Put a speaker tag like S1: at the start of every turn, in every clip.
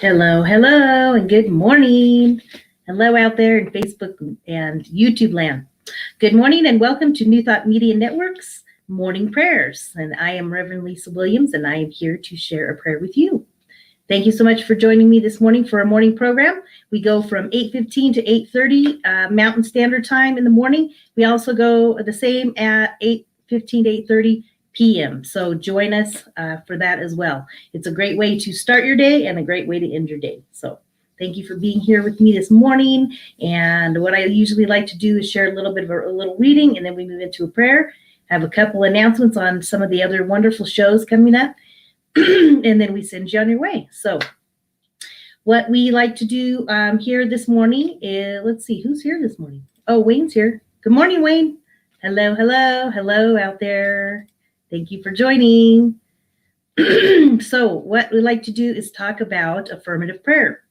S1: Hello, and good morning. Hello out there in Facebook and YouTube land. Good morning and welcome to New Thought Media Network's Morning Prayers. And I am Rev Lisa Williams, and I am here to share a prayer with you. Thank you so much for joining me this morning for a morning program. We go from 8:15 to 8:30 Mountain Standard Time in the morning. We also go the same at 8:15 to 8:30 p.m. So join us for that as well. It's a great way to start your day and a great way to end your day. So thank you for being here with me this morning. And what I usually like to do is share a little bit of a little reading, and then we move into a prayer. I have a couple announcements on some of the other wonderful shows coming up. And then we send you on your way. So what we like to do here this morning is, let's see, who's here this morning? Oh, Wayne's here. Good morning, Wayne. Hello out there. Thank you for joining. So what we like to do is talk about affirmative prayer.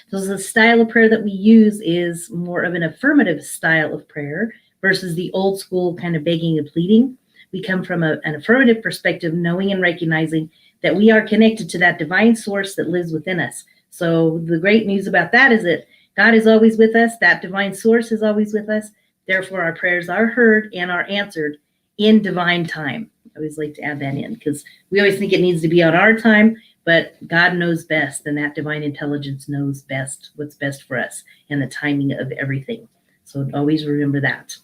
S1: So the style of prayer that we use is more of an affirmative style of prayer versus the old school kind of begging and pleading. We come from an affirmative perspective, knowing and recognizing that we are connected to that divine source that lives within us. So the great news about that is that God is always with us. That divine source is always with us. Therefore, our prayers are heard and are answered in divine time. I always like to add that in because we always think it needs to be on our time, but God knows best, and that divine intelligence knows best what's best for us and the timing of everything. So always remember that.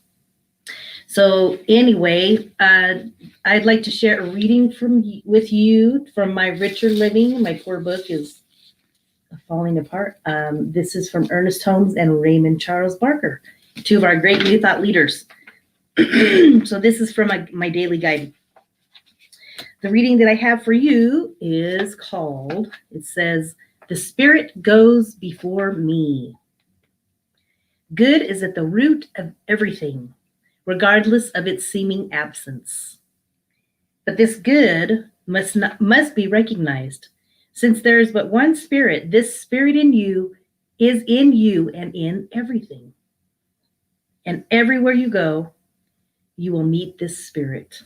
S1: So anyway, I'd like to share a reading with you from my Richer Living. My poor book is falling apart. This is from Ernest Holmes and Raymond Charles Barker, two of our great New Thought leaders. So this is from my daily guide. The reading that I have for you is called, it says, "The Spirit Goes Before Me. Good is at the root of everything, regardless of its seeming absence. But this good must be recognized. Since there is but one Spirit, this Spirit in you is in you and in everything. And everywhere you go, you will meet this Spirit.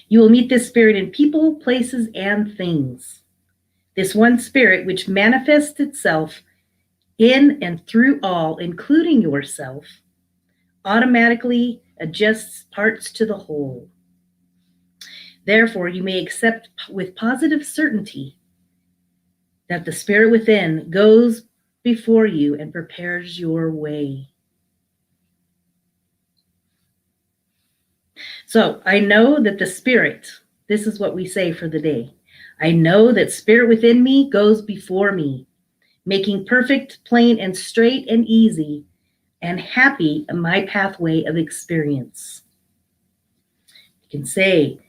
S1: You will meet this Spirit in people, places, and things. This one Spirit which manifests itself in and through all, including yourself, automatically adjusts parts to the whole. Therefore, you may accept with positive certainty that the Spirit within goes before you and prepares your way." So I know that the Spirit, this is what we say for the day. I know that Spirit within me goes before me, making perfect, plain, and straight and easy and happy my pathway of experience. You can say,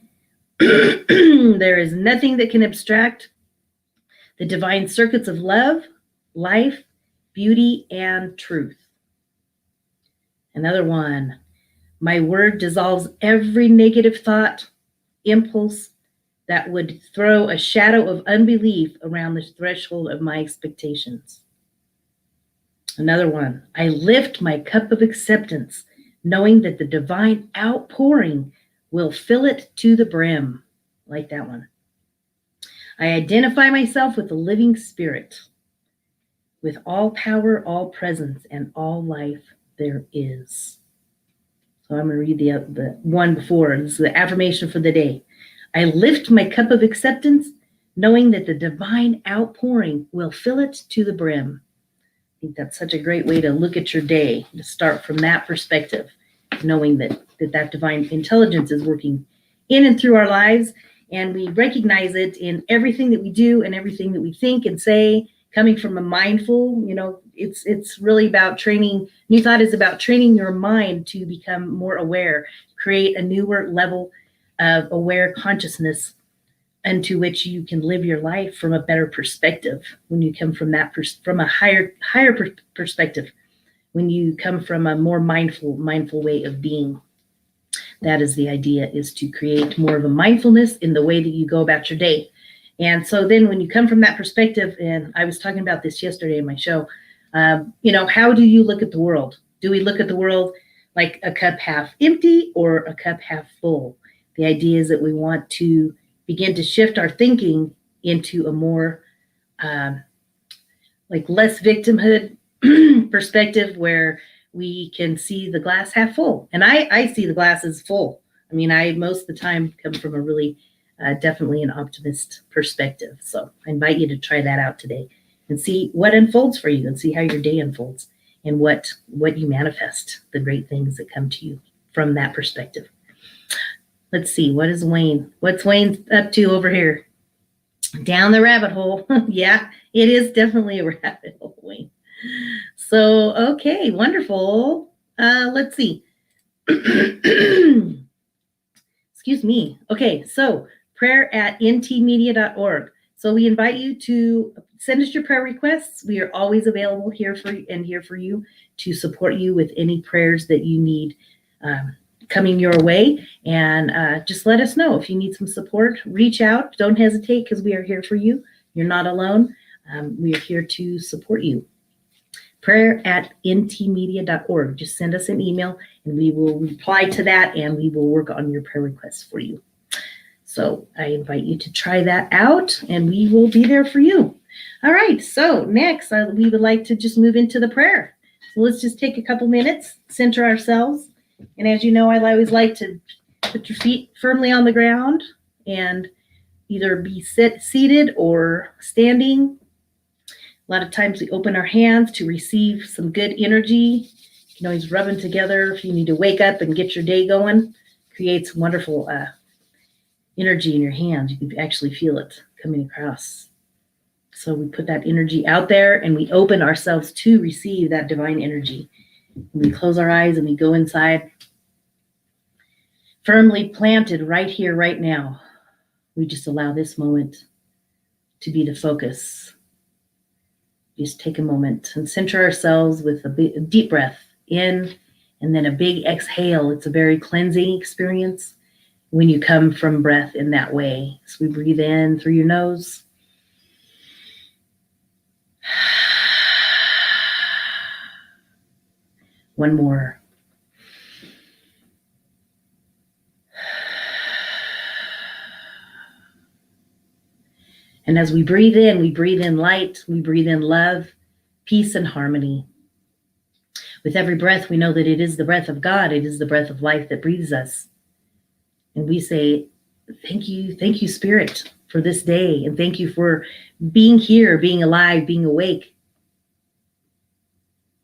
S1: there is nothing that can abstract the divine circuits of love, life, beauty, and truth. Another one, my word dissolves every negative thought, impulse that would throw a shadow of unbelief around the threshold of my expectations. Another one, I lift my cup of acceptance, knowing that the divine outpouring will fill it to the brim. Like that one. I identify myself with the living Spirit, with all power, all presence, and all life there is. So I'm going to read the one before. This is the affirmation for the day. I lift my cup of acceptance, knowing that the divine outpouring will fill it to the brim. I think that's such a great way to look at your day, to start from that perspective, knowing that divine intelligence is working in and through our lives, and we recognize it in everything that we do and everything that we think and say, coming from a mindful, it's really about training. New Thought is about training your mind to become more aware, create a newer level of aware consciousness into which you can live your life from a better perspective. When you come from that from a higher perspective, when you come from a more mindful way of being. That is the idea, is to create more of a mindfulness in the way that you go about your day. And so then when you come from that perspective, and I was talking about this yesterday in my show, how do you look at the world? Do we look at the world like a cup half empty or a cup half full? The idea is that we want to begin to shift our thinking into a more like less victimhood perspective, where we can see the glass half full. And I see the glass as full. I mean, I most of the time come from a really definitely an optimist perspective. So I invite you to try that out today and see what unfolds for you, and see how your day unfolds, and what you manifest, the great things that come to you from that perspective. Let's see, what's Wayne up to over here? Down the rabbit hole. Yeah, it is definitely a rabbit hole, Wayne. So, okay, wonderful. Let's see. Excuse me. Okay, so prayer@ntmedia.org. So we invite you to send us your prayer requests. We are always available here for you to support you with any prayers that you need coming your way. And just let us know if you need some support. Reach out. Don't hesitate, because we are here for you. You're not alone. We are here to support you. prayer@ntmedia.org. Just send us an email and we will reply to that, and we will work on your prayer requests for you. So I invite you to try that out, and we will be there for you. All right, so next we would like to just move into the prayer. So let's just take a couple minutes, center ourselves. And as you know, I always like to put your feet firmly on the ground and either be seated or standing. A lot of times we open our hands to receive some good energy. You can always rub them together if you need to wake up and get your day going. Creates wonderful energy in your hands. You can actually feel it coming across. So we put that energy out there, and we open ourselves to receive that divine energy. And we close our eyes and we go inside, firmly planted right here, right now. We just allow this moment to be the focus. Just take a moment and center ourselves with a deep breath in, and then a big exhale. It's a very cleansing experience when you come from breath in that way. So we breathe in through your nose. One more. And as we breathe in light, we breathe in love, peace, and harmony. With every breath, we know that it is the breath of God. It is the breath of life that breathes us. And we say, thank you, Spirit, for this day. And thank you for being here, being alive, being awake.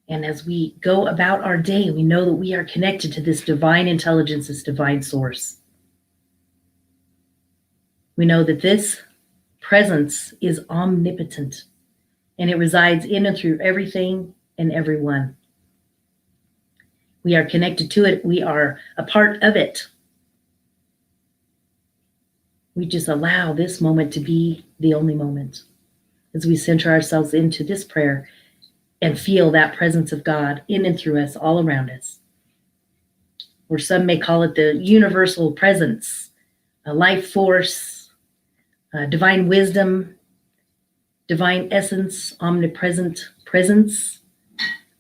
S1: And as we go about our day, we know that we are connected to this divine intelligence, this divine source. We know that this presence is omnipotent, and it resides in and through everything and everyone. We are connected to it. We are a part of it. We just allow this moment to be the only moment as we center ourselves into this prayer and feel that presence of God in and through us, all around us. Or some may call it the universal presence, a life force, divine wisdom, divine essence, omnipresent presence,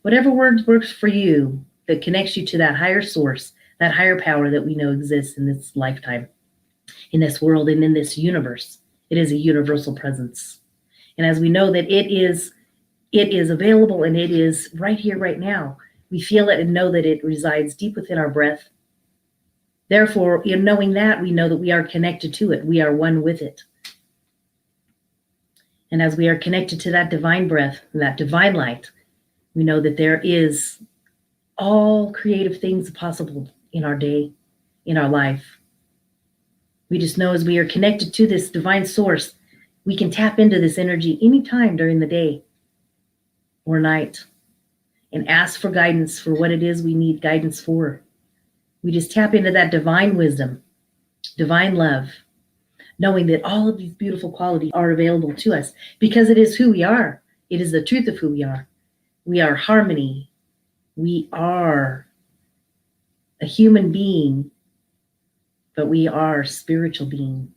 S1: whatever word works for you that connects you to that higher source, that higher power that we know exists in this lifetime, in this world, and in this universe. It is a universal presence. And as we know that it is available, and it is right here, right now, we feel it and know that it resides deep within our breath. Therefore, in knowing that, we know that we are connected to it. We are one with it. And as we are connected to that divine breath, that divine light, we know that there is all creative things possible in our day, in our life. We just know as we are connected to this divine source, we can tap into this energy anytime during the day or night and ask for guidance for what it is we need guidance for. We just tap into that divine wisdom, divine love, knowing that all of these beautiful qualities are available to us because it is who we are. It is the truth of who we are. We are harmony. We are a human being, but we are a spiritual being.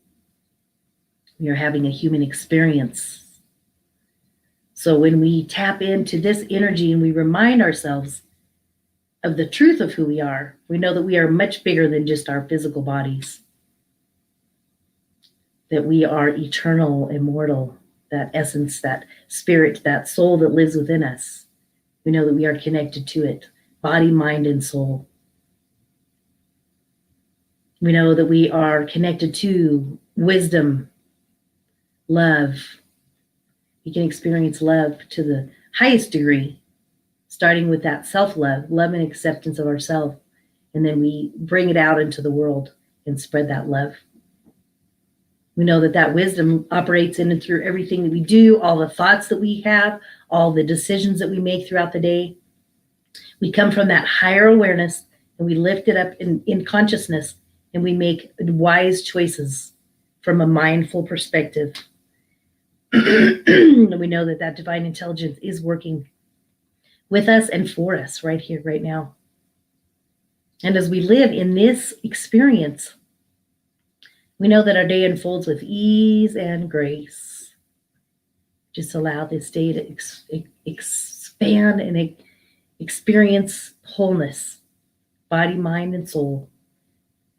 S1: We are having a human experience. So when we tap into this energy and we remind ourselves of the truth of who we are, we know that we are much bigger than just our physical bodies, that we are eternal, immortal, that essence, that spirit, that soul that lives within us. We know that we are connected to it, body, mind, and soul. We know that we are connected to wisdom, love. We can experience love to the highest degree, starting with that self-love, love and acceptance of ourselves. And then we bring it out into the world and spread that love. We know that that wisdom operates in and through everything that we do, all the thoughts that we have, all the decisions that we make throughout the day. We come from that higher awareness and we lift it up in consciousness, and we make wise choices from a mindful perspective. We know that that divine intelligence is working with us and for us right here, right now. And as we live in this experience, we know that our day unfolds with ease and grace. Just allow this day to expand and experience wholeness, body, mind, and soul.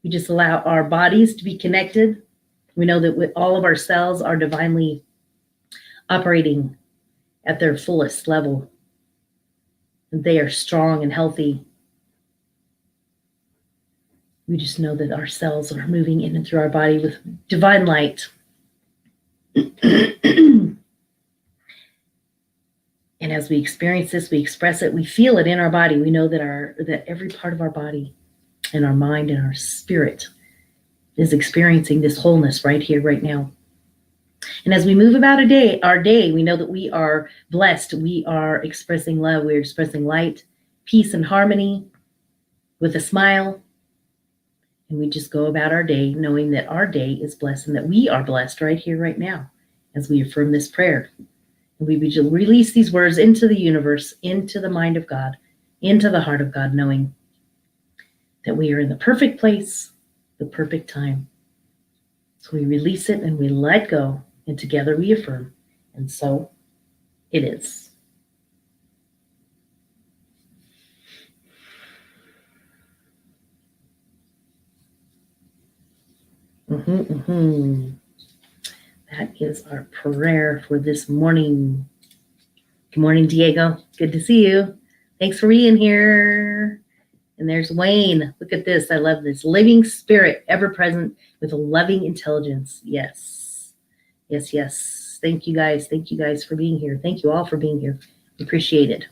S1: We just allow our bodies to be connected. We know that with all of our cells are divinely operating at their fullest level. And they are strong and healthy. We just know that our cells are moving in and through our body with divine light. And as we experience this, we express it, we feel it in our body. We know that every part of our body and our mind and our spirit is experiencing this wholeness right here, right now. And as we move about our day, we know that we are blessed. We are expressing love. We're expressing light, peace, and harmony with a smile. And we just go about our day knowing that our day is blessed and that we are blessed right here, right now, as we affirm this prayer. And we release these words into the universe, into the mind of God, into the heart of God, knowing that we are in the perfect place, the perfect time. So we release it and we let go, and together we affirm. And so it is. That is our prayer for this morning. Good morning, Diego. Good to see you. Thanks for being here. And there's Wayne. Look at this. I love this. Living spirit, ever present with a loving intelligence. Yes. Yes, yes. Thank you guys. Thank you guys for being here. Thank you all for being here. Appreciate it.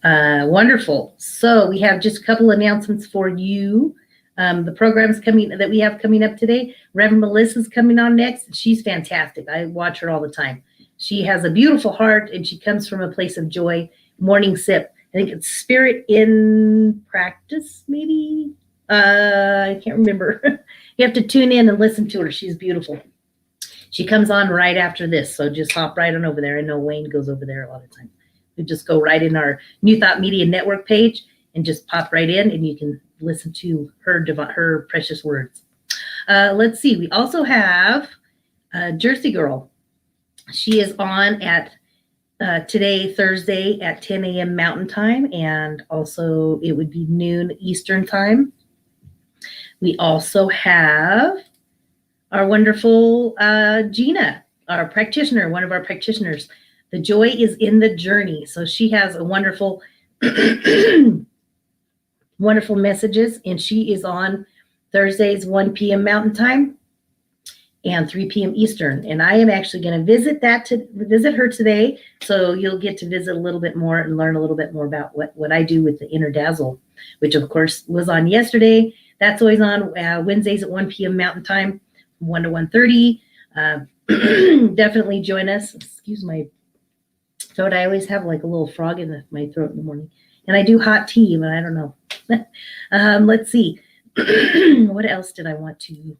S1: Wonderful. So we have just a couple announcements for you. The programs that we have coming up today. Rev Melissa's coming on next. She's fantastic. I watch her all the time. She has a beautiful heart and she comes from a place of joy. Morning Sip. I think it's Spirit in Practice, maybe. I can't remember. You have to tune in and listen to her. She's beautiful. She comes on right after this, so just hop right on over there. I know Wayne goes over there a lot of times. We just go right in our New Thought Media Network page and just pop right in, and you can listen to her precious words. Let's see. We also have Jersey Girl. She is on at today, Thursday, at 10 a.m. Mountain Time, and also it would be noon Eastern Time. We also have our wonderful Gina, our practitioner, one of our practitioners. The joy is in the journey. So she has a wonderful, wonderful messages, and she is on Thursdays, 1 p.m. Mountain Time and 3 p.m. Eastern. And I am actually going to visit her today. So you'll get to visit a little bit more and learn a little bit more about what I do with the Inner Dazzle, which of course was on yesterday. That's always on Wednesdays at 1 p.m. Mountain Time, 1 to 1:30. Definitely join us. Excuse my throat. I always have like a little frog in my throat in the morning. And I do hot tea, but I don't know. Let's see. What else did I want to?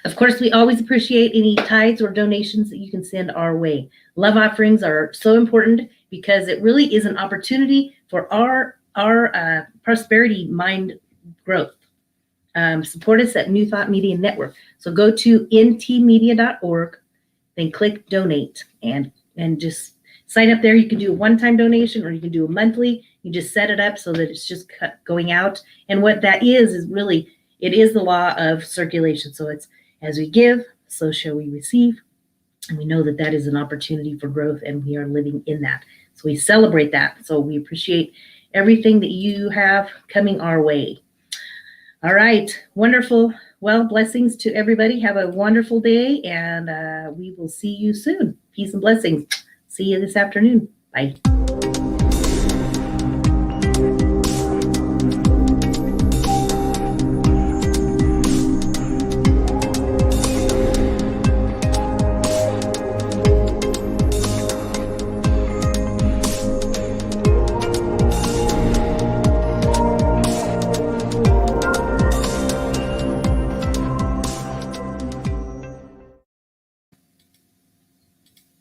S1: Of course, we always appreciate any tithes or donations that you can send our way. Love offerings are so important because it really is an opportunity for our prosperity mind growth. Support us at New Thought Media Network. So go to ntmedia.org, then click donate and just sign up there. You can do a one-time donation or you can do a monthly. You just set it up so that it's just going out. And what that is really, it is the law of circulation. So it's as we give, so shall we receive. And we know that that is an opportunity for growth, and we are living in that. So we celebrate that. So we appreciate everything that you have coming our way. All right, wonderful. Well, blessings to everybody. Have a wonderful day, and we will see you soon. Peace and blessings. See you this afternoon. Bye.